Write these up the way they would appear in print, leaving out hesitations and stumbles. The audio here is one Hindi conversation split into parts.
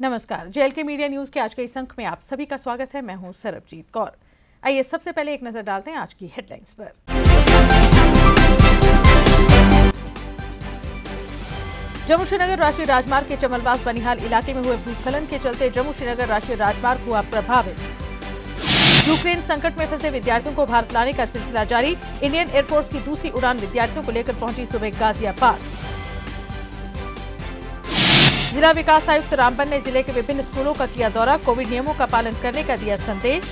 नमस्कार, जेएलके मीडिया न्यूज के आज के इस अंक में आप सभी का स्वागत है। मैं हूं सरबजीत कौर। आइए सबसे पहले एक नजर डालते हैं आज की हेडलाइंस पर। जम्मू श्रीनगर राष्ट्रीय राजमार्ग के चमलवास बनिहाल इलाके में हुए भूस्खलन के चलते जम्मू श्रीनगर राष्ट्रीय राजमार्ग हुआ प्रभावित। यूक्रेन संकट में फंसे विद्यार्थियों को भारत लाने का सिलसिला जारी। इंडियन एयरफोर्स की दूसरी उड़ान विद्यार्थियों को लेकर पहुंची सुबह गाजियाबाद। जिला विकास आयुक्त रामबन ने जिले के विभिन्न स्कूलों का किया दौरा। कोविड नियमों का पालन करने का दिया संदेश।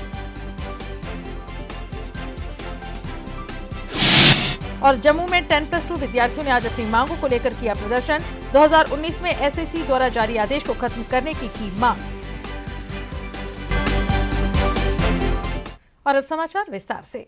और जम्मू में 10+2 विद्यार्थियों ने आज अपनी मांगों को लेकर किया प्रदर्शन। 2019 में एसएससी द्वारा जारी आदेश को खत्म करने की मांग। और अब समाचार विस्तार से।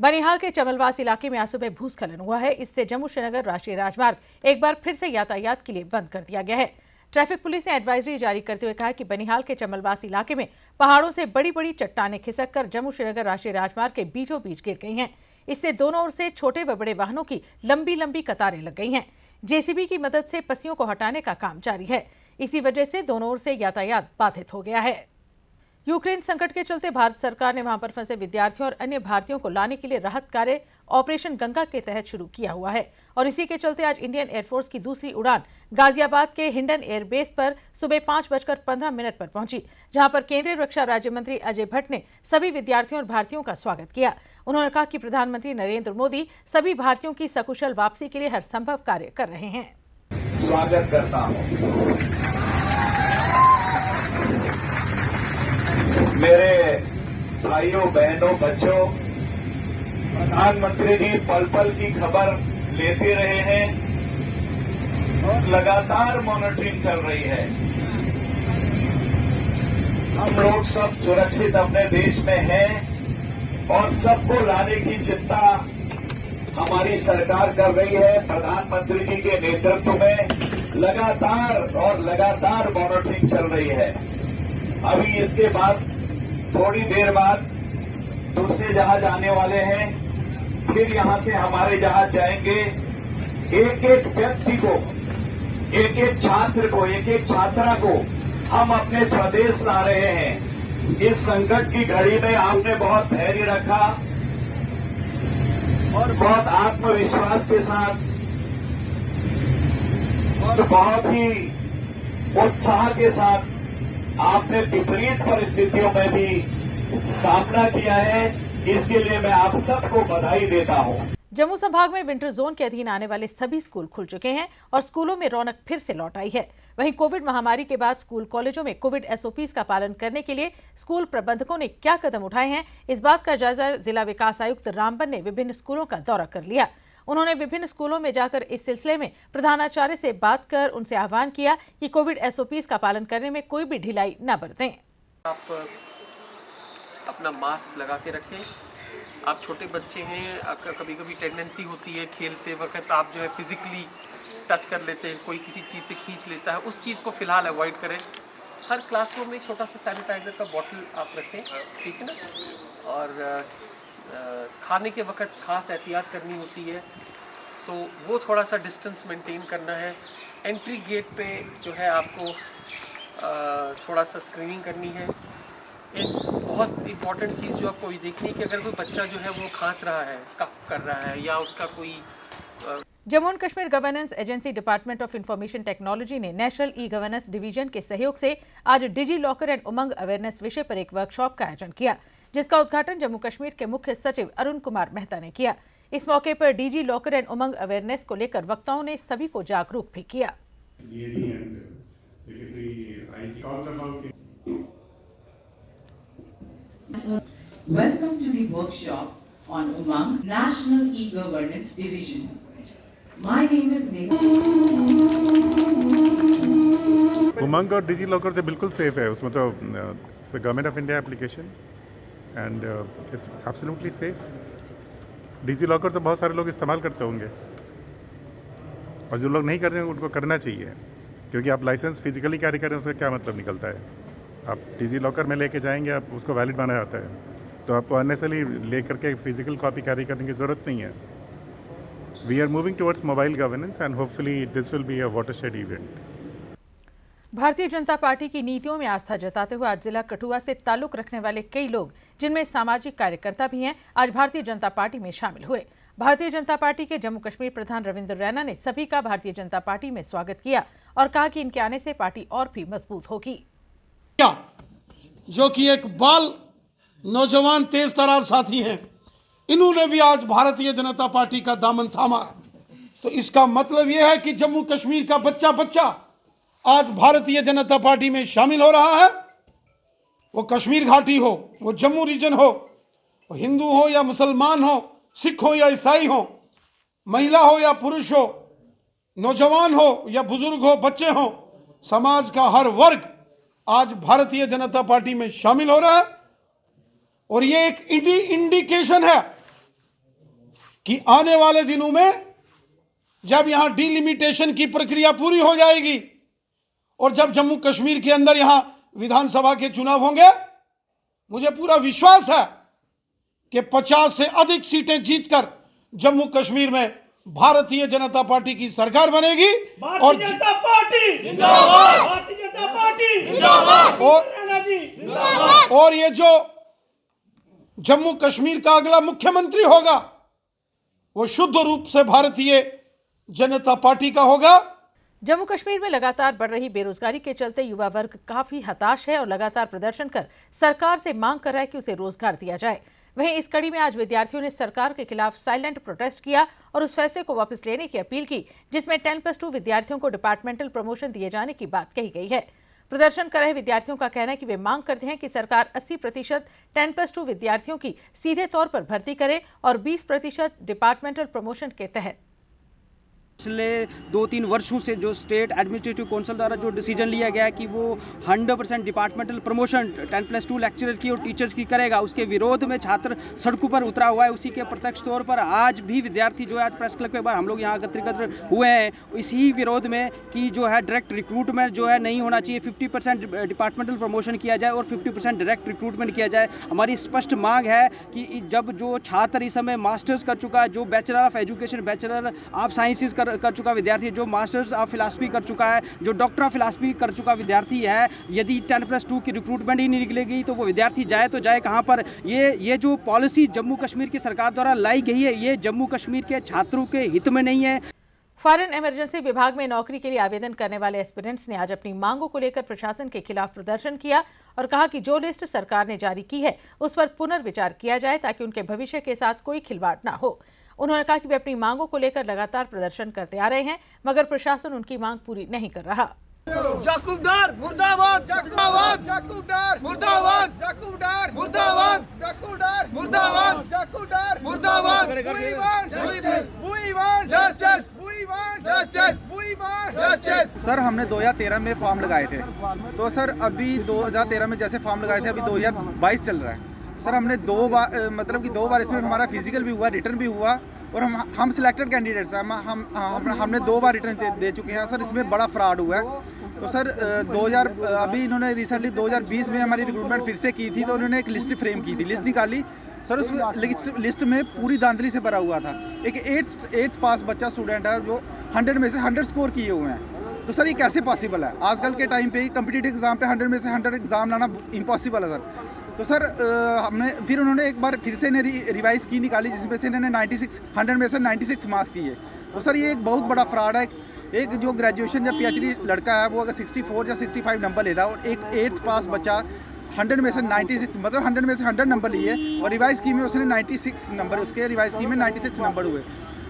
बनिहाल के चमलवास इलाके में आज सुबह भूस्खलन हुआ है। इससे जम्मू श्रीनगर राष्ट्रीय राजमार्ग एक बार फिर से यातायात के लिए बंद कर दिया गया है। ट्रैफिक पुलिस ने एडवाइजरी जारी करते हुए कहा कि बनिहाल के चमलवास इलाके में पहाड़ों से बड़ी बड़ी चट्टानें खिसककर जम्मू श्रीनगर राष्ट्रीय राजमार्ग के बीचों बीच गिर गई हैं। इससे दोनों ओर से छोटे व बड़े वाहनों की लंबी लंबी कतारें लग गई हैं। जेसीबी की मदद से पस्सियों को हटाने का काम जारी है। इसी वजह से दोनों ओर से यातायात बाधित हो गया है। यूक्रेन संकट के चलते भारत सरकार ने वहां पर फंसे विद्यार्थियों और अन्य भारतीयों को लाने के लिए राहत कार्य ऑपरेशन गंगा के तहत शुरू किया हुआ है और इसी के चलते आज इंडियन एयरफोर्स की दूसरी उड़ान गाजियाबाद के हिंडन एयरबेस पर सुबह 5:15 पर पहुंची, जहां पर केंद्रीय रक्षा राज्य मंत्री अजय भट्ट ने सभी विद्यार्थियों और भारतीयों का स्वागत किया। उन्होंने कहा कि प्रधानमंत्री नरेंद्र मोदी सभी भारतीयों की सकुशल वापसी के लिए हर संभव कार्य कर रहे हैं। स्वागत करता हूं मेरे भाइयों बहनों बच्चों। प्रधानमंत्री जी पल पल की खबर लेते रहे हैं और लगातार मॉनिटरिंग चल रही है। हम लोग सब सुरक्षित अपने देश में हैं और सबको लाने की चिंता हमारी सरकार कर रही है। प्रधानमंत्री जी के नेतृत्व में लगातार मॉनिटरिंग चल रही है। अभी इसके बाद थोड़ी देर बाद दूसरे जहाज आने वाले हैं, फिर यहां से हमारे जहाज जाएंगे। एक एक व्यक्ति को, एक एक छात्र को, एक एक छात्रा को हम अपने स्वदेश ला रहे हैं। इस संकट की घड़ी में आपने बहुत धैर्य रखा और बहुत आत्मविश्वास के साथ और बहुत ही उत्साह के साथ आपने विपरीत परिस्थितियों में भी सामना किया है। इसके लिए मैं आप सबको बधाई देता हूं। जम्मू संभाग में विंटर जोन के अधीन आने वाले सभी स्कूल खुल चुके हैं और स्कूलों में रौनक फिर से लौट आई है। वहीं कोविड महामारी के बाद स्कूल कॉलेजों में कोविड एसओपीज का पालन करने के लिए स्कूल प्रबंधकों ने क्या कदम उठाए हैं, इस बात का जायजा जिला विकास आयुक्त रामबन ने विभिन्न स्कूलों का दौरा कर लिया। उन्होंने विभिन्न स्कूलों में जाकर इस सिलसिले में प्रधानाचार्य से बात कर उनसे आह्वान किया कि कोविड एसओपीज का पालन करने में कोई भी ढिलाई न बरतें। आप अपना मास्क लगा के रखें। आप छोटे बच्चे हैं, आपका कभी कभी टेंडेंसी होती है खेलते वक्त आप जो है फिजिकली टच कर लेते हैं, कोई किसी चीज़ से खींच लेता है, उस चीज़ को फिलहाल अवॉइड करें। हर क्लासरूम में एक छोटा सा सैनिटाइजर का बॉटल आप रखें, ठीक है ना। और खाने के वक्त खास एहतियात करनी होती है, तो वो थोड़ा सा डिस्टेंस मेंटेन करना है। एंट्री गेट पे जो है आपको थोड़ा सा स्क्रीनिंग करनी है। एक बहुत इम्पॉर्टेंट चीज़ जो आपको ये देखनी है कि अगर कोई बच्चा जो है वो खांस रहा है, कफ कर रहा है या उसका कोई Jammu and Kashmir governance agency department of information technology ने नेशनल ई गवर्नेंस डिवीजन के सहयोग से आज digi locker and Umang awareness विषय पर एक वर्कशॉप का आयोजन किया, जिसका उद्घाटन जम्मू कश्मीर के मुख्य सचिव अरुण कुमार मेहता ने किया। इस मौके पर digi locker and Umang awareness को लेकर वक्ताओं ने सभी को जागरूक भी किया। Welcome to the workshop on Umang National E-Governance Division. My name is Megha. उमंग और डिजी लॉकर तो बिल्कुल सेफ है। उसमें तो government of India application and it's absolutely safe. DigiLocker तो बहुत सारे लोग इस्तेमाल करते होंगे और जो लोग नहीं करते हैं उनको करना चाहिए, क्योंकि आप लाइसेंस फिजिकली कैरी करें उसका क्या मतलब निकलता है। आप डिजी लॉकर में लेके जाएंगे, आप उसको वैलिड माना जाता है, तो आपको अननेसेसरली ले करके फिजिकल कॉपी कैरी करने की ज़रूरत नहीं है। We are moving towards mobile governance and hopefully this will be a watershed event. Bharatiya Janata party की नीतियों में आस्था जताते हुए आज जिला कठुआ से ताल्लुक रखने वाले कई लोग, जिनमें सामाजिक कार्यकर्ता भी हैं, आज भारतीय जनता पार्टी में शामिल हुए। भारतीय जनता पार्टी के जम्मू कश्मीर प्रधान रविंद्र रैना ने सभी का भारतीय जनता पार्टी में स्वागत किया और कहा कि इनके आने से पार्टी और भी मजबूत होगी। जो कि एक बाल नौजवान तेज तरार साथी हैं, इन्होंने भी आज भारतीय जनता पार्टी का दामन थामा। तो इसका मतलब यह है कि जम्मू कश्मीर का बच्चा आज भारतीय जनता पार्टी में शामिल हो रहा है। वो कश्मीर घाटी हो, वो जम्मू रीजन हो, वो हिंदू हो या मुसलमान हो, सिख हो या ईसाई हो, महिला हो या पुरुष हो, नौजवान हो या बुजुर्ग हो, बच्चे हो, समाज का हर वर्ग आज भारतीय जनता पार्टी में शामिल हो रहा है। और ये एक इंडिकेशन है कि आने वाले दिनों में जब यहां डिलिमिटेशन की प्रक्रिया पूरी हो जाएगी और जब जम्मू कश्मीर के अंदर यहां विधानसभा के चुनाव होंगे, मुझे पूरा विश्वास है कि 50 से अधिक सीटें जीतकर जम्मू कश्मीर में भारतीय जनता पार्टी की सरकार बनेगी। और जनता पार्टी जिंदाबाद, भारतीय जनता पार्टी जिंदाबाद, और ये जो जम्मू कश्मीर का अगला मुख्यमंत्री होगा वो शुद्ध रूप से भारतीय जनता पार्टी का होगा। जम्मू कश्मीर में लगातार बढ़ रही बेरोजगारी के चलते युवा वर्ग काफी हताश है और लगातार प्रदर्शन कर सरकार से मांग कर रहा है कि उसे रोजगार दिया जाए। वहीं इस कड़ी में आज विद्यार्थियों ने सरकार के खिलाफ साइलेंट प्रोटेस्ट किया और उस फैसले को वापस लेने की अपील की जिसमें 10+2 विद्यार्थियों को डिपार्टमेंटल प्रमोशन दिए जाने की बात कही गई है। प्रदर्शन कर रहे विद्यार्थियों का कहना है कि वे मांग करते हैं कि सरकार 80% 10+2 विद्यार्थियों की सीधे तौर पर भर्ती करे और 20% डिपार्टमेंटल प्रमोशन के तहत। पिछले 2-3 वर्षों से जो स्टेट एडमिनिस्ट्रेटिव काउंसिल द्वारा जो डिसीजन लिया गया है कि वो 100% डिपार्टमेंटल प्रमोशन 10+2 लेक्चरर की और टीचर्स की करेगा, उसके विरोध में छात्र सड़कों पर उतरा हुआ है। उसी के प्रत्यक्ष तौर पर आज भी विद्यार्थी जो है आज प्रेस क्लब के बाद हम लोग यहाँ एकत्रित हुए हैं इसी विरोध में कि जो है डायरेक्ट रिक्रूटमेंट जो है नहीं होना चाहिए, 50% डिपार्टमेंटल प्रमोशन किया जाए और 50% डायरेक्ट रिक्रूटमेंट किया जाए। हमारी स्पष्ट मांग है कि जब जो छात्र इस समय मास्टर्स कर चुका है, जो bachelor of education, bachelor of sciences कर चुका विद्यार्थी, जो मास्टर्स ऑफ फिलॉसफी कर चुका है, जो डॉक्टर ऑफ फिलॉसफी कर चुका विद्यार्थी है, यदि 10+2 की रिक्रूटमेंट ही नहीं निकलेगी तो वो विद्यार्थी जाए तो जाए कहां पर। ये जो पॉलिसी जम्मू कश्मीर की सरकार द्वारा लाई गई है ये जम्मू कश्मीर के छात्रों के हित में नहीं है। फॉरेन इमरजेंसी विभाग में नौकरी के लिए आवेदन करने वाले एस्पिरेंट्स ने आज अपनी मांगों को लेकर प्रशासन के खिलाफ प्रदर्शन किया और कहा कि जो लिस्ट सरकार ने जारी की है उस पर पुनर्विचार किया जाए ताकि उनके भविष्य के साथ कोई खिलवाड़ न हो। उन्होंने कहा कि वे अपनी मांगों को लेकर लगातार प्रदर्शन करते आ रहे हैं मगर प्रशासन उनकी मांग पूरी नहीं कर रहा। जाकूबदार मुर्दाबाद, जाकूबदार, जाकूबदार मुर्दाबाद, जाकूबदार मुर्दाबाद, जाकूबदार मुर्दाबाद, जाकूबदार मुर्दाबाद। We want justice, we want justice, we want justice। Sir हमने 2013 में फॉर्म लगाए थे, तो सर अभी 2013 में जैसे फॉर्म लगाए थे अभी 2022 चल रहा है। सर हमने 2 बार मतलब कि 2 बार इसमें हमारा फिजिकल भी हुआ, रिटर्न भी हुआ और हम सिलेक्टेड कैंडिडेट्स हैं। हमने 2 बार रिटर्न दे चुके हैं। सर इसमें बड़ा फ्रॉड हुआ है। तो सर अभी इन्होंने रिसेंटली 2020 में हमारी रिक्रूटमेंट फिर से की थी तो उन्होंने एक लिस्ट फ्रेम की थी, लिस्ट निकाली। सर उस लिस्ट में पूरी धांधली से भरा हुआ था। एक 8th पास बच्चा स्टूडेंट है जो 100 में से 100 स्कोर किए हुए हैं। तो सर ये कैसे पॉसिबल है? आजकल के टाइम पे कम्पिटिटिव एग्जाम पे 100 में से 100 एग्जाम लाना इम्पॉसिबल है सर। तो सर फिर उन्होंने एक बार फिर से रिवाइज़ की निकाली जिसमें से इन्होंने 100 में से 96 मार्क्स किए। तो सर ये एक बहुत बड़ा फ्रॉड है। एक जो ग्रेजुएशन या PhD लड़का है वो अगर 64 या 65 नंबर ले रहा है और एक 8th पास बच्चा 100 में से 96 मतलब 100 में से 100 नंबर लिए और रिवाइज़ की में उसने 96 नंबर, उसके रिवाइज़ की में 96 नंबर हुए।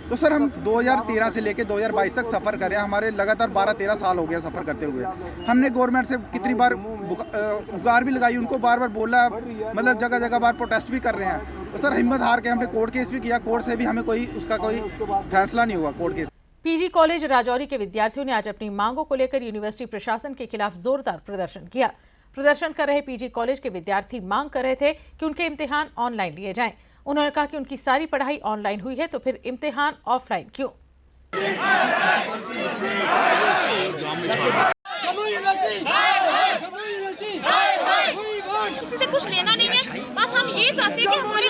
तो सर हम 2013 से लेकर 2022 तक सफ़र करें, हमारे लगातार 12-13 साल हो गया सफ़र करते हुए। हमने गवर्नमेंट से कितनी बार गुहार भी लगाई, उनको बार बार बोला, मतलब जगह जगह बार प्रोटेस्ट भी कर रहे हैं। तो सर हिम्मत हार के हमने कोर्ट केस भी किया, कोर्ट से भी हमें उसका कोई फैसला नहीं हुआ court case. PG college Rajouri के विद्यार्थियों ने आज अपनी मांगों को लेकर यूनिवर्सिटी प्रशासन के खिलाफ जोरदार प्रदर्शन किया। प्रदर्शन कर रहे पीजी कॉलेज के विद्यार्थी मांग कर रहे थे कि उनके इम्तिहान ऑनलाइन लिए जाएं। उन्होंने कहा कि उनकी सारी पढ़ाई ऑनलाइन हुई है तो फिर इम्तिहान ऑफलाइन क्यों? किसी से कुछ लेना नहीं है, बस हम ये चाहते हैं कि हमारे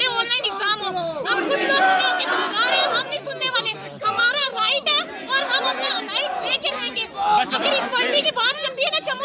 ऑनलाइन एग्जाम हो। अब कुछ लोग हमें अपनी धमका रहे हैं, हम नहीं सुनने वाले। हमारा राइट है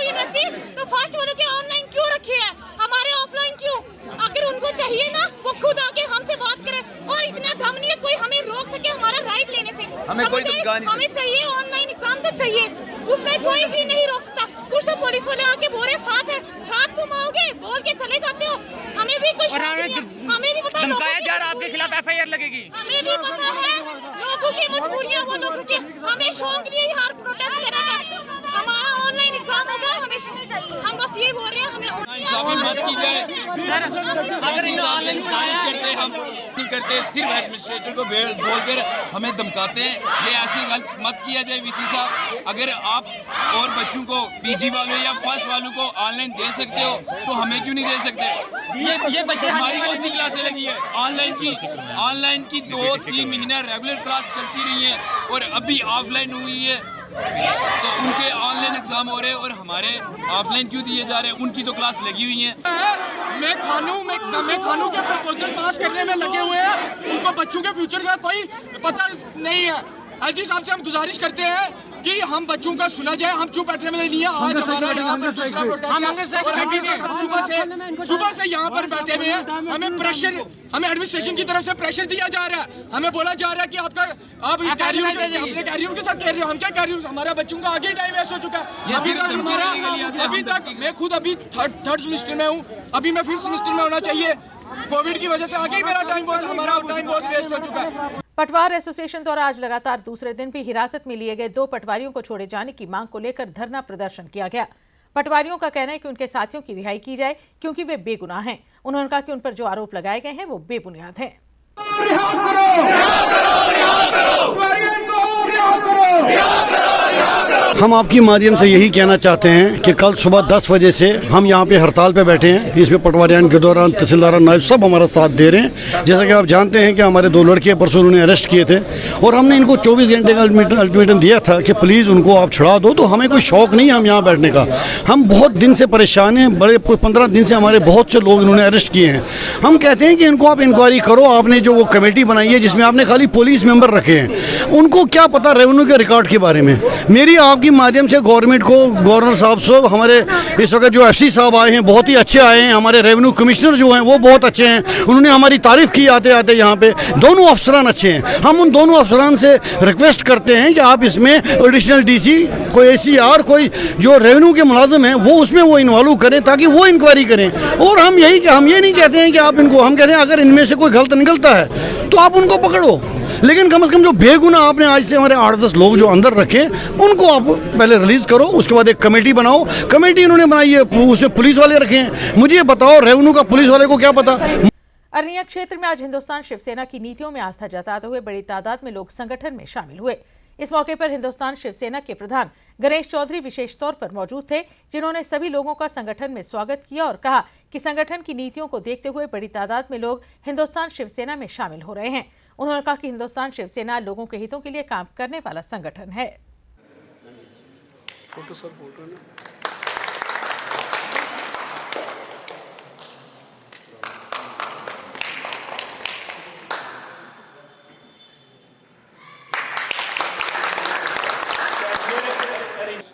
यूनिवर्सिटी, तो फर्स्ट वालों के ऑनलाइन क्यों रखे हैं, हमारे ऑफलाइन क्यों? अगर उनको चाहिए ना वो खुद आके हमसे बात करें, और इतना दम नहीं है कोई हमें रोक सके हमारा राइट लेने से। हमें चाहिए ऑनलाइन एग्जाम तो चाहिए, उसमें कोई भी नहीं रोक सकता। कुछ तो पुलिस वाले आके बोले साथ है, साथ तुम आओगे बोल के चले जाते हो, हमें भी कोई हमें भी पता है आपके खिलाफ FIR लगेगी, हमें भी पता है लोगों की मजबूरियां, वो लोगों की, हमें शौक नहीं है हर प्रोटेस्ट करने का। हमारा ऑनलाइन एग्जाम होगा, हमें हम बस ये बोल रहे हैं हमें मत की जाए। अगर ऑनलाइन गुजारिश करते हम नहीं करते, सिर्फ एडमिनिस्ट्रेटर को बोलकर हमें धमकाते हैं, ये ऐसी गलत मत किया जाए। VC साहब, अगर आप और बच्चों को PG वालों या फर्स्ट वालों को ऑनलाइन दे सकते हो तो हमें क्यों नहीं दे सकते? ये बच्चे हमारी कौन सी क्लासें लगी है? ऑनलाइन की 2-3 महीना रेगुलर क्लास चलती रही है और अभी ऑफलाइन हुई है, तो उनके ऑनलाइन एग्जाम हो रहे हैं और हमारे ऑफलाइन क्यों दिए जा रहे हैं? उनकी तो क्लास लगी हुई है। मैं खानों के प्रपोजल पास करने में लगे हुए हैं, उनको बच्चों के फ्यूचर का कोई पता नहीं है। LG साहब से हम गुजारिश करते हैं कि हम बच्चों का सुना जाए, हम चुप बैठने में नहीं है। आज हमारा यहाँ पर दूसरा प्रोटेस्ट है और हम सुबह से यहाँ पर बैठे हुए हैं। हमें एडमिनिस्ट्रेशन की तरफ से प्रेशर दिया जा रहा है, हमें बोला जा रहा है कि आप अपने कैरियर के साथ कह रहे हो, हम क्या कैरियर, हमारा बच्चों का आगे टाइम वेस्ट हो चुका है। अभी तक मैं खुद अभी थर्ड सेमेस्टर में हूँ, अभी मैं 5th सेमेस्टर में होना चाहिए, कोविड की वजह से आगे ही हमारा टाइम बहुत वेस्ट हो चुका है। पटवार एसोसिएशन द्वारा आज लगातार दूसरे दिन भी हिरासत में लिए गए 2 पटवारियों को छोड़े जाने की मांग को लेकर धरना प्रदर्शन किया गया। पटवारियों का कहना है कि उनके साथियों की रिहाई की जाए क्योंकि वे बेगुनाह हैं। उन्होंने कहा कि उन पर जो आरोप लगाए गए हैं वो बेबुनियाद हैं। हम आपके माध्यम से यही कहना चाहते हैं कि कल सुबह 10 बजे से हम यहाँ पे हड़ताल पे बैठे हैं। इसमें पटवारियान के दौरान तहसीलदार नायब सब हमारा साथ दे रहे हैं। जैसा कि आप जानते हैं कि हमारे 2 लड़के परसों उन्होंने अरेस्ट किए थे और हमने इनको 24 घंटे का अल्टीमेटम दिया था कि प्लीज़ उनको आप छुड़ा दो। तो हमें कोई शौक़ नहीं है हम यहाँ बैठने का, हम बहुत दिन से परेशान हैं। बड़े 15 दिन से हमारे बहुत से लोग इन्होंने अरेस्ट किए हैं। हम कहते हैं कि इनको आप इंक्वायरी करो। आपने जो वो कमेटी बनाई है जिसमें आपने खाली पुलिस मेंबर रखे हैं, उनको क्या पता रेवेन्यू के रिकॉर्ड के बारे में। मेरी आपकी माध्यम से गवर्नमेंट को, गवर्नर साहब से, हमारे इस वक्त जो FC साहब आए हैं बहुत ही अच्छे आए हैं, हमारे रेवेन्यू कमिश्नर जो हैं वो बहुत अच्छे हैं, उन्होंने हमारी तारीफ की आते आते यहाँ पे। दोनों अफसरान अच्छे हैं। हम उन दोनों अफसरान से रिक्वेस्ट करते हैं कि आप इसमें एडिशनल DC, कोई ACR, कोई जो रेवेन्यू के मुलाजिम हैं वो उसमें वो इन्वॉल्व करें ताकि वो इंक्वायरी करें। और हम ये नहीं कहते हैं कि आप इनको, हम कहते हैं अगर इनमें से कोई गलत निकलता है तो आप उनको पकड़ो, लेकिन कम से कम जो बेगुनाह आपने आज से हमारे 8-10 लोग जो अंदर रखे उनको आप पहले रिलीज करो। उसके बाद एक कमेटी बनाओ। कमेटी इन्होंने बनाई है, उसमें पुलिस वाले रखे हैं। मुझे ये बताओ रेवेन्यू का पुलिस वाले को क्या पता। अरनिया क्षेत्र में आज हिंदुस्तान शिवसेना की नीतियों में आस्था जताते हुए बड़ी तादाद में लोग संगठन में शामिल हुए। इस मौके पर हिंदुस्तान शिवसेना के प्रधान गणेश चौधरी विशेष तौर पर मौजूद थे, जिन्होंने सभी लोगों का संगठन में स्वागत किया और कहा कि संगठन की नीतियों को देखते हुए बड़ी तादाद में लोग हिंदुस्तान शिवसेना में शामिल हो रहे हैं। उन्होंने कहा कि हिंदुस्तान शिवसेना लोगों के हितों के लिए काम करने वाला संगठन है।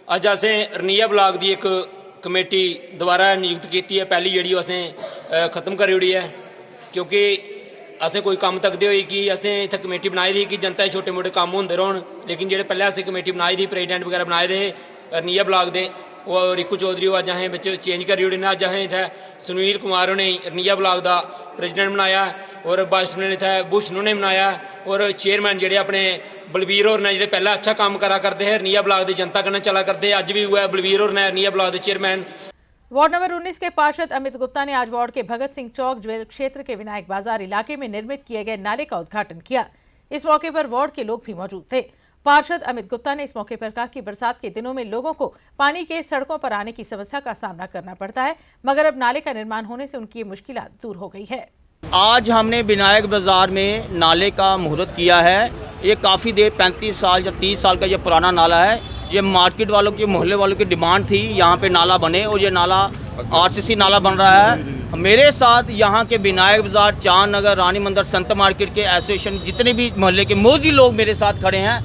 अज असें रनिया ब्लाक की एक कमेटी दोबारा नियुक्त की है। पहली जी असें खत्म करी ओड़ी है क्योंकि असें कोई काम तकते हुए कि असें इत्थे कमेटी बनाई थी कि जनता के छोटे मोटे काम होंदे रौहन, लेकिन जेह्ड़े पैह्ले असें कमेटी बनाई थी प्रेजिडेंट वगैरह बनाए दे रनिया ब्लाक दे वो रिकू चौधरी अज असें बिच चेंज करी ओड़े ने। अज असें इत्थे सुनील कुमार होरें रनिया ब्लाक का प्रेजिडेंट बनाया और वाइस प्रेजिडेंट इत्थे भूषण होरें बनाया और चेयरमैन जेह्ड़े अपने बलबीर होर ने, जेह्ड़े पहले अच्छा काम करा करते हैं रनिया ब्लाक की जनता कन्नै चला करते, अज भी हुआ बलबीर होर ने रनिया ब्लाक के चेयरमैन। वार्ड नंबर 19 के पार्षद अमित गुप्ता ने आज वार्ड के भगत सिंह चौक ज्वेल क्षेत्र के विनायक बाजार इलाके में निर्मित किए गए नाले का उद्घाटन किया। इस मौके पर वार्ड के लोग भी मौजूद थे। पार्षद अमित गुप्ता ने इस मौके पर कहा कि बरसात के दिनों में लोगों को पानी के सड़कों पर आने की समस्या का सामना करना पड़ता है, मगर अब नाले का निर्माण होने से उनकी ये मुश्किलात दूर हो गई है। आज हमने विनायक बाजार में नाले का मुहूर्त किया है। ये काफ़ी देर 35 साल या 30 साल का ये पुराना नाला है। ये मार्केट वालों की, मोहल्ले वालों की डिमांड थी यहाँ पे नाला बने और ये नाला RCC नाला बन रहा है। मेरे साथ यहाँ के विनायक बाजार, चांद नगर, रानी मंदिर, संत मार्केट के एसोसिएशन जितने भी मोहल्ले के मौजूद लोग मेरे साथ खड़े हैं।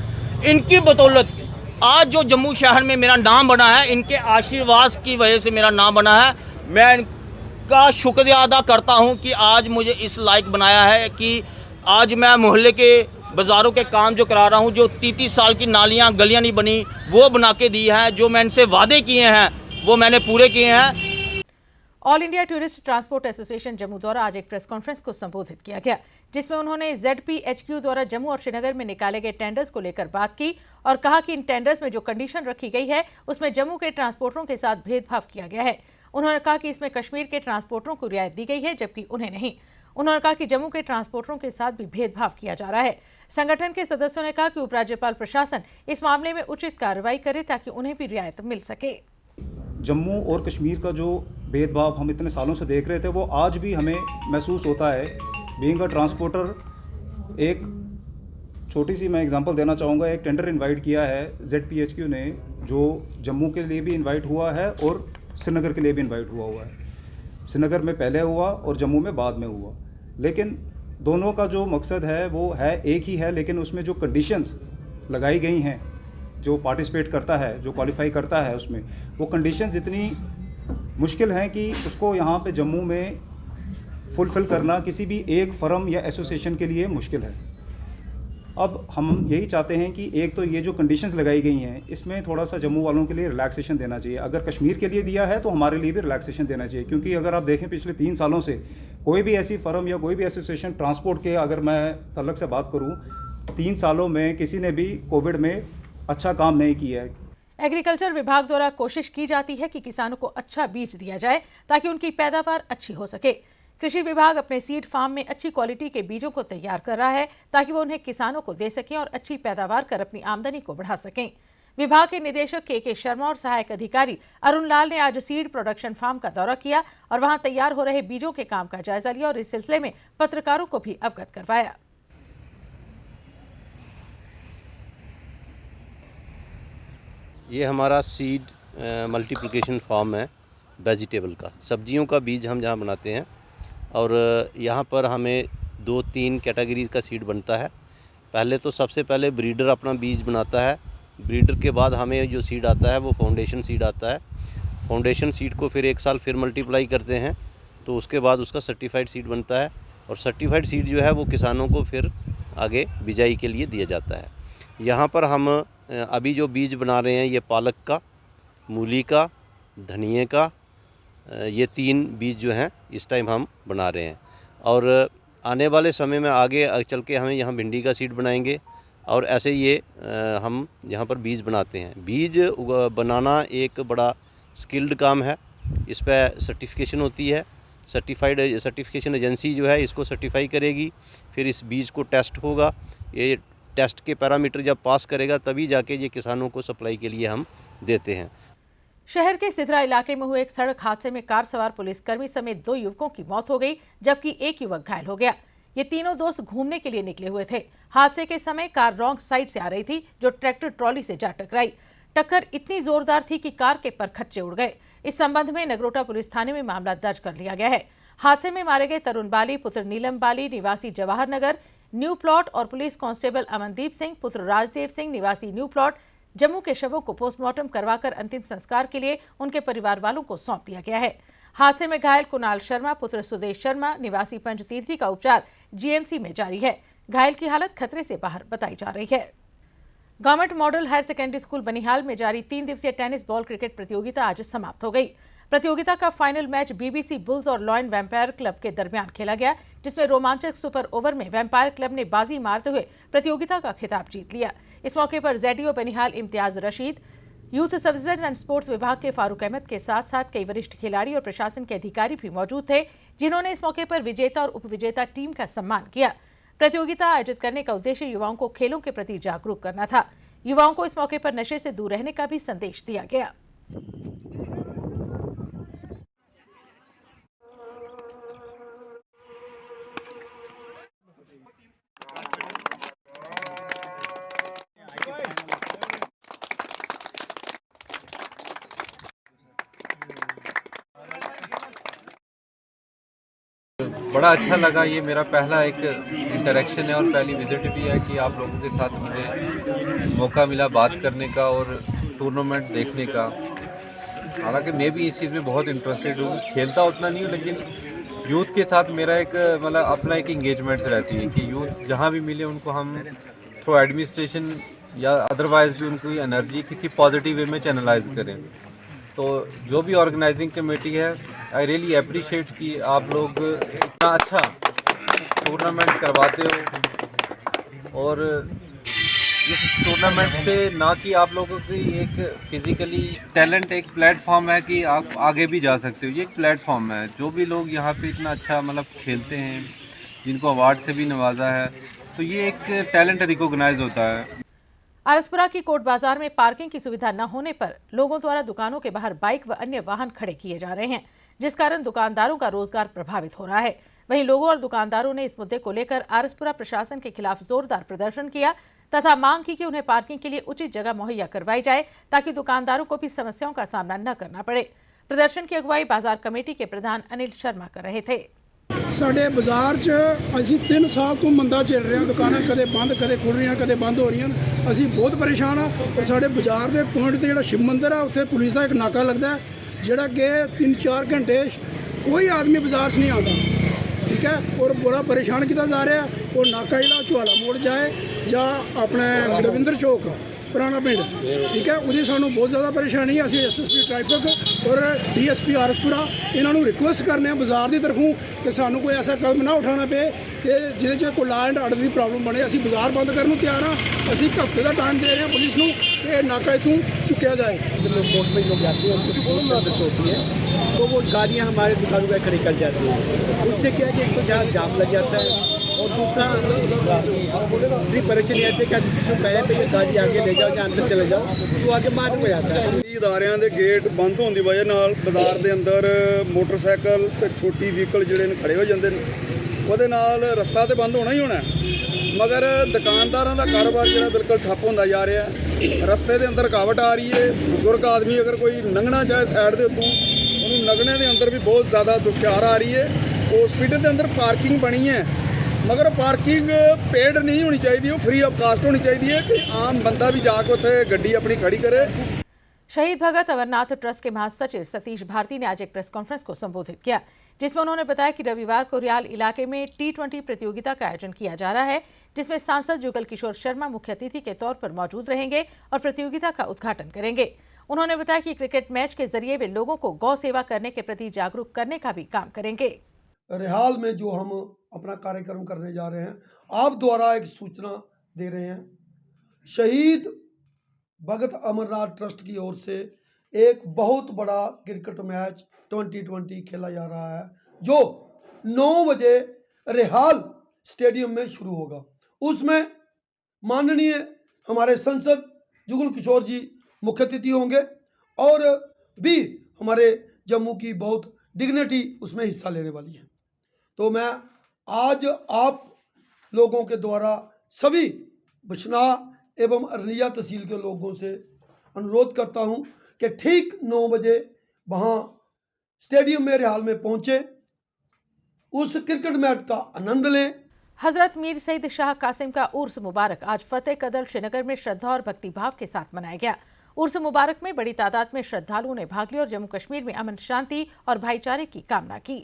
इनकी बदौलत आज जो जम्मू शहर में मेरा नाम बना है, इनके आशीर्वाद की वजह से मेरा नाम बना है। मैं इनका शुक्रिया अदा करता हूं कि आज मुझे इस लायक बनाया है कि आज मैं मोहल्ले के बाज़ारों के काम जो करा रहा हूं, जो 33 साल की नालियां गलियां नहीं बनी वो बना के दी है, जो मैं इनसे वादे किए हैं वो मैंने पूरे किए हैं। All India tourist transport association Jammu द्वारा आज एक प्रेस कॉन्फ्रेंस को संबोधित किया गया, जिसमें उन्होंने ZPHQ द्वारा जम्मू और श्रीनगर में निकाले गए टेंडर्स को लेकर बात की और कहा कि इन टेंडर्स में जो कंडीशन रखी गई है उसमें जम्मू के ट्रांसपोर्टरों के साथ भेदभाव किया गया है। उन्होंने कहा कि इसमें कश्मीर के ट्रांसपोर्टरों को रियायत दी गई है जबकि उन्हें नहीं। उन्होंने कहा कि जम्मू के ट्रांसपोर्टरों के साथ भी भेदभाव किया जा रहा है। संगठन के सदस्यों ने कहा कि उपराज्यपाल प्रशासन इस मामले में उचित कार्रवाई करे ताकि उन्हें भी रियायत मिल सके। जम्मू और कश्मीर का जो भेदभाव हम इतने सालों से देख रहे थे वो आज भी हमें महसूस होता है। बीइंग अ ट्रांसपोर्टर, एक छोटी सी मैं एग्जांपल देना चाहूँगा। एक टेंडर इनवाइट किया है ZPHQ ने, जो जम्मू के लिए भी इनवाइट हुआ है और श्रीनगर के लिए भी इनवाइट हुआ है। श्रीनगर में पहले हुआ और जम्मू में बाद में हुआ, लेकिन दोनों का जो मकसद है वो है एक ही है, लेकिन उसमें जो कंडीशंस लगाई गई हैं, जो पार्टिसिपेट करता है, जो क्वालिफाई करता है, उसमें वो कंडीशंस इतनी मुश्किल हैं कि उसको यहाँ पे जम्मू में फुलफ़िल करना किसी भी एक फर्म या एसोसिएशन के लिए मुश्किल है। अब हम यही चाहते हैं कि एक तो ये जो कंडीशंस लगाई गई हैं इसमें थोड़ा सा जम्मू वालों के लिए रिलैक्सेशन देना चाहिए। अगर कश्मीर के लिए दिया है तो हमारे लिए भी रिलैक्सेशन देना चाहिए, क्योंकि अगर आप देखें पिछले 3 सालों से कोई भी ऐसी फर्म या कोई भी एसोसिएशन ट्रांसपोर्ट के, अगर मैं तल्लक से बात करूँ, 3 सालों में किसी ने भी कोविड में अच्छा काम नहीं किया है। एग्रीकल्चर विभाग द्वारा कोशिश की जाती है कि किसानों को अच्छा बीज दिया जाए ताकि उनकी पैदावार अच्छी हो सके। कृषि विभाग अपने सीड फार्म में अच्छी क्वालिटी के बीजों को तैयार कर रहा है ताकि वो उन्हें किसानों को दे सकें और अच्छी पैदावार कर अपनी आमदनी को बढ़ा सकें। विभाग के निदेशक KK शर्मा और सहायक अधिकारी अरुण लाल ने आज सीड प्रोडक्शन फार्म का दौरा किया और वहां तैयार हो रहे बीजों के काम का जायजा लिया और इस सिलसिले में पत्रकारों को भी अवगत करवाया। ये हमारा सीड मल्टीप्लिकेशन फार्म है वेजिटेबल का, सब्जियों का बीज हम जहाँ बनाते हैं और यहाँ पर हमें 2-3 कैटेगरी का सीड बनता है। पहले तो सबसे पहले ब्रीडर अपना बीज बनाता है, ब्रीडर के बाद हमें जो सीड आता है वो फाउंडेशन सीड आता है। फाउंडेशन सीड को फिर 1 साल फिर मल्टीप्लाई करते हैं तो उसके बाद उसका सर्टिफाइड सीड बनता है और सर्टिफाइड सीड जो है वो किसानों को फिर आगे बिजाई के लिए दिया जाता है। यहाँ पर हम अभी जो बीज बना रहे हैं ये पालक का, मूली का, धनिए का, ये 3 बीज जो हैं इस टाइम हम बना रहे हैं और आने वाले समय में आगे चल के हमें यहाँ भिंडी का सीड बनाएंगे और ऐसे ये हम यहाँ पर बीज बनाते हैं। बीज बनाना एक बड़ा स्किल्ड काम है, इस पर सर्टिफिकेशन होती है। सर्टिफिकेशन एजेंसी जो है इसको सर्टिफाई करेगी, फिर इस बीज को टेस्ट होगा। ये टेस्ट के पैरामीटर जब पास करेगा तभी जाके ये किसानों को सप्लाई के लिए हम देते हैं। शहर के सिधरा इलाके में हुए एक सड़क हादसे में कार सवार पुलिसकर्मी समेत 2 युवकों की मौत हो गई जबकि एक युवक घायल हो गया। ये तीनों दोस्त घूमने के लिए निकले हुए थे। हादसे के समय कार रॉन्ग साइड से आ रही थी जो ट्रैक्टर ट्रॉली से जा टकराई। टक्कर इतनी जोरदार थी कि कार के परखच्चे उड़ गए। इस संबंध में नगरोटा पुलिस थाने में मामला दर्ज कर लिया गया है। हादसे में मारे गए तरुण बाली पुत्र नीलम बाली निवासी जवाहर नगर न्यू प्लॉट और पुलिस कांस्टेबल अमनदीप सिंह पुत्र राजदेव सिंह निवासी न्यू प्लॉट जम्मू के शवों को पोस्टमार्टम करवाकर अंतिम संस्कार के लिए उनके परिवार वालों को सौंप दिया गया है। हादसे में घायल कुणाल शर्मा पुत्र सुदेश शर्मा निवासी पंचतीर्थी का उपचार GMC में जारी है। घायल की हालत खतरे से बाहर बताई जा रही है। Government model higher secondary school Banihal में जारी 3 दिवसीय टेनिस बॉल क्रिकेट प्रतियोगिता आज समाप्त हो गई। प्रतियोगिता का फाइनल मैच BBC बुल्स और लॉयन वैम्पायर क्लब के दरमियान खेला गया, जिसमें रोमांचक सुपर ओवर में वैम्पायर क्लब ने बाजी मारते हुए प्रतियोगिता का खिताब जीत लिया। इस मौके पर ZDO Banihal Imtiaz Rashid, youth services and sports विभाग के फारूक अहमद के साथ साथ कई वरिष्ठ खिलाड़ी और प्रशासन के अधिकारी भी मौजूद थे, जिन्होंने इस मौके पर विजेता और उपविजेता टीम का सम्मान किया। प्रतियोगिता आयोजित करने का उद्देश्य युवाओं को खेलों के प्रति जागरूक करना था। युवाओं को इस मौके पर नशे से दूर रहने का भी संदेश दिया गया। बड़ा अच्छा लगा। ये मेरा पहला एक इंटरेक्शन है और पहली विज़िट भी है कि आप लोगों के साथ मुझे मौका मिला बात करने का और टूर्नामेंट देखने का। हालांकि मैं भी इस चीज़ में बहुत इंटरेस्टेड हूँ, खेलता उतना नहीं हूँ, लेकिन यूथ के साथ मेरा एक मतलब अपना एक इंगेजमेंट्स रहती है कि यूथ जहाँ भी मिले उनको हम थ्रू एडमिनिस्ट्रेशन या अदरवाइज़ भी उनको एनर्जी किसी पॉजिटिव वे में चैनलाइज करें। तो जो भी ऑर्गेनाइजिंग कमेटी है, आई रियली अप्रिशिएट कि आप लोग इतना अच्छा टूर्नामेंट करवाते हो और इस टूर्नामेंट से ना कि आप लोगों की एक फिज़िकली टैलेंट एक प्लेटफॉर्म है कि आप आगे भी जा सकते हो। ये एक प्लेटफॉर्म है। जो भी लोग यहाँ पे इतना अच्छा मतलब खेलते हैं, जिनको अवार्ड से भी नवाजा है, तो ये एक टैलेंट रिकॉग्नाइज होता है। आरसपुरा की कोट बाजार में पार्किंग की सुविधा न होने पर लोगों द्वारा दुकानों के बाहर बाइक व अन्य वाहन खड़े किए जा रहे हैं, जिस कारण दुकानदारों का रोजगार प्रभावित हो रहा है। वहीं लोगों और दुकानदारों ने इस मुद्दे को लेकर आरसपुरा प्रशासन के खिलाफ जोरदार प्रदर्शन किया तथा मांग की कि उन्हें पार्किंग के लिए उचित जगह मुहैया करवाई जाए ताकि दुकानदारों को भी समस्याओं का सामना न करना पड़े। प्रदर्शन की अगुवाई बाजार कमेटी के प्रधान अनिल शर्मा कर रहे थे। साडे बाजार च असीं 3 साल तो मंदा चल रहा, दुकानां कदे बंद कदे खुल रही कदे बंद हो रही। असीं बहुत परेशान हाँ और साडे बाजार के पॉइंट ते जिहड़ा शिव मंदिर है उत्थे पुलिस का एक नाका लगता है जिहड़ा कि 3-4 घंटे कोई आदमी बाजार से नहीं आता, ठीक है, और बड़ा परेशान किया जा रहा है। और नाका जिहड़ा चौहाला मोड़ जाए या अपने दविंदर चौक पुराना पिंड, ठीक है, उहदी सानूं बहुत ज़्यादा परेशानी है। असीं SSP ट्रैफिक और DSP आरसपुरा इन्हों रिक्वेस्ट करने बाजार की तरफों कि सानूं कोई ऐसा कदम ना उठाना पे कि जिहदे कोई लॉ एंड आर्डर की प्रॉब्लम बने। असीं बाजार बंद करने तैयार हाँ। असीं हफ्ते का टाइम दे रहे हैं पुलिस नूं कि नाका इत्थों चुकया जाए। कोर्ट में लोग जाते हैं, उनको बहुत नर्वस होती है तो वो गाड़ियाँ हमारे दुकानों पर खड़ी कर जाती हैं। उससे क्या है कि एक तो जहाँ जाम लग जाता है और दूसरा बड़ी परेशानी आती है कि किसी पहले पे ये गाड़ी आगे ले जाओ या अंदर चले जाओ तो आगे मार्ग हो जाता है। इदारियां दे गेट बंद होने की वजह नाल बाजार के अंदर मोटरसाइकिल ते छोटी व्हीकल जिहड़े ने खड़े हो जाते हैं, ਉਹਦੇ ਨਾਲ रस्ता तो बंद होना ही होना मगर दुकानदारों का कारोबार जो बिल्कुल ठप्प होता जा रहा है। रस्ते के अंदर रुकावट आ रही है। बुजुर्ग आदमी अगर कोई लंघना चाहे साइड के उत्तों उन्होंने लंघने के अंदर भी बहुत ज़्यादा दुखियार आ रही है। हॉस्पिटल के अंदर पार्किंग बनी है मगर पार्किंग पेड नहीं होनी चाहिए, वो फ्री ऑफ कास्ट होनी चाहिए कि आम बंदा भी जाकर उत्थे गड्डी अपनी खड़ी करे। शहीद भगत अमरनाथ ट्रस्ट के महासचिव सतीश भारती ने आज एक प्रेस कॉन्फ्रेंस को संबोधित किया, जिसमें उन्होंने बताया कि रविवार को रियाल इलाके में T20 प्रतियोगिता का आयोजन किया जा रहा है, जिसमें सांसद जुगल किशोर शर्मा मुख्य अतिथि के तौर पर मौजूद रहेंगे और प्रतियोगिता का उद्घाटन करेंगे। उन्होंने बताया कि क्रिकेट मैच के जरिए वे लोगों को गौ सेवा करने के प्रति जागरूक करने का भी काम करेंगे। रिहाल में जो हम अपना कार्यक्रम करने जा रहे हैं, आप द्वारा एक सूचना दे रहे हैं। शहीद भगत अमरनाथ ट्रस्ट की ओर से एक बहुत बड़ा क्रिकेट मैच 2020 खेला जा रहा है जो 9 बजे रिहाल स्टेडियम में शुरू होगा। उसमें माननीय हमारे सांसद जुगल किशोर जी मुख्य अतिथि होंगे और भी हमारे जम्मू की बहुत डिग्निटी उसमें हिस्सा लेने वाली है। तो मैं आज आप लोगों के द्वारा सभी बिश्नाह एवं अरनिया तहसील के लोगों से अनुरोध करता हूं कि ठीक 9 बजे वहां स्टेडियम में रिहाल में पहुंचे, उस क्रिकेट मैच का आनंद लें। हजरत मीर सईद शाह कासिम का उर्स मुबारक आज फतेह कदर श्रीनगर में श्रद्धा और भक्तिभाव के साथ मनाया गया। उर्स मुबारक में बड़ी तादाद में श्रद्धालुओं ने भाग लिया और जम्मू कश्मीर में अमन शांति और भाईचारे की कामना की।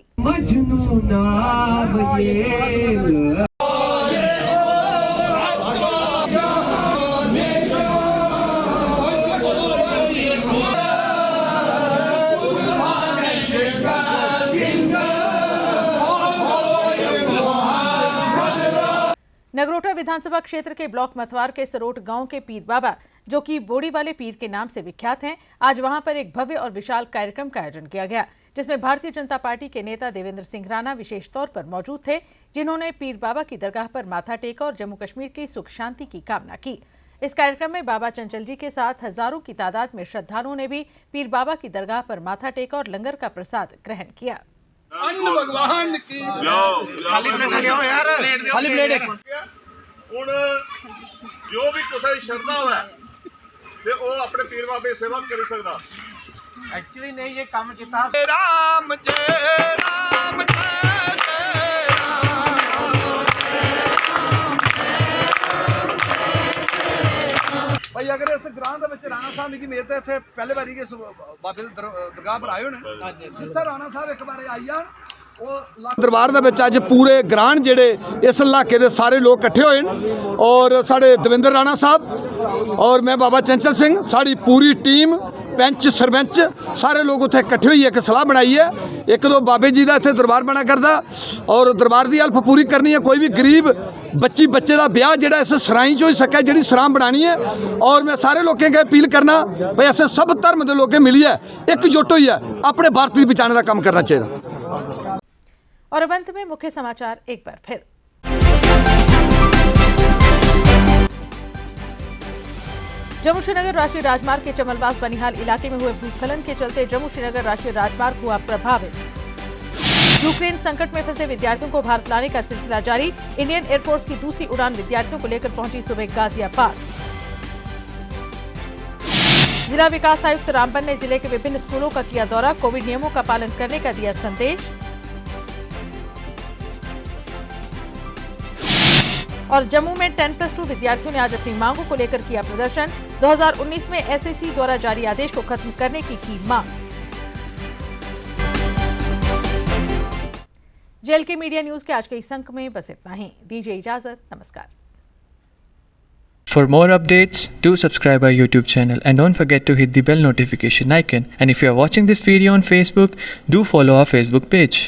नगरोटा विधानसभा क्षेत्र के ब्लॉक मथवार के सरोट गांव के पीर बाबा, जो कि बोड़ी वाले पीर के नाम से विख्यात हैं, आज वहां पर एक भव्य और विशाल कार्यक्रम का आयोजन किया गया, जिसमें भारतीय जनता पार्टी के नेता देवेंद्र सिंह राणा विशेष तौर पर मौजूद थे, जिन्होंने पीर बाबा की दरगाह पर माथा टेका और जम्मू कश्मीर की सुख शांति की कामना की। इस कार्यक्रम में बाबा चंचल जी के साथ हजारों की तादाद में श्रद्धालुओं ने भी पीर बाबा की दरगाह पर माथा टेका और लंगर का प्रसाद ग्रहण किया। अन्न भगवान की खाली प्लेट ले आओ यार, खाली प्लेट ਹੁਣ ਜੋ ਵੀ ਕਿਸੇ ਦੀ ਸ਼ਰਧਾ ਹੋਵੇ ਤੇ ਉਹ ਆਪਣੇ ਪੀਰ ਬਾਬੇ ਸੇਵਾ ਕਰ ਸਕਦਾ। एक्चुअली नहीं ये काम किया राम जय राम जय जय भाई अगर इस ग्रां दे विच राणा साहब की मेहर इत्थे पहले बारी के बाबे दरगाह पर आए होने जिथे राणा साहब एक बार आई जान दरबार दे विच अज पूरे ग्रां जेड़े इस इलाके दे सारे लोग इकट्ठे होए और साढ़े दविंदर राणा साहब और मैं बाबा चंचल सिंह साड़ी पूरी टीम पंच सरपंच सारे लोग उत्थे इकट्ठे होइए एक सलाह बनाई है एक दो बाबे जी का इत्थे दरबार बना करदा और दरबार की हेल्प पूरी करनी है। कोई भी गरीब बच्चे का ब्याह जिहड़ा इस सराई चो हो सके जिहड़ी सराम बनानी है और मैं सारे लोगों के अपील करना भाई ऐसे सब धर्म के लोग मिलिए एकजुट होइए अपने भारत की बचाने का काम करना चाहिए। और अब अंत में मुख्य समाचार एक बार फिर। जम्मू श्रीनगर राष्ट्रीय राजमार्ग के चमलवास बनिहाल इलाके में हुए भूस्खलन के चलते जम्मू श्रीनगर राष्ट्रीय राजमार्ग हुआ प्रभावित। यूक्रेन संकट में फंसे विद्यार्थियों को भारत लाने का सिलसिला जारी। इंडियन एयरफोर्स की दूसरी उड़ान विद्यार्थियों को लेकर पहुंची सुबह गाजियाबाद। जिला विकास आयुक्त रामबन ने जिले के विभिन्न स्कूलों का किया दौरा। कोविड नियमों का पालन करने का दिया संदेश। और जम्मू में 10+2 विद्यार्थियों ने आज अपनी मांगों को लेकर किया प्रदर्शन। 2019 में एसएससी द्वारा जारी आदेश को खत्म करने की मांग। जेएलके मीडिया न्यूज के आज के इस अंक में बस इतना ही। दीजिए इजाजत, नमस्कार। For more updates, do subscribe our YouTube channel and don't forget to hit the bell notification icon. And if you are watching this video on Facebook, do follow our Facebook page.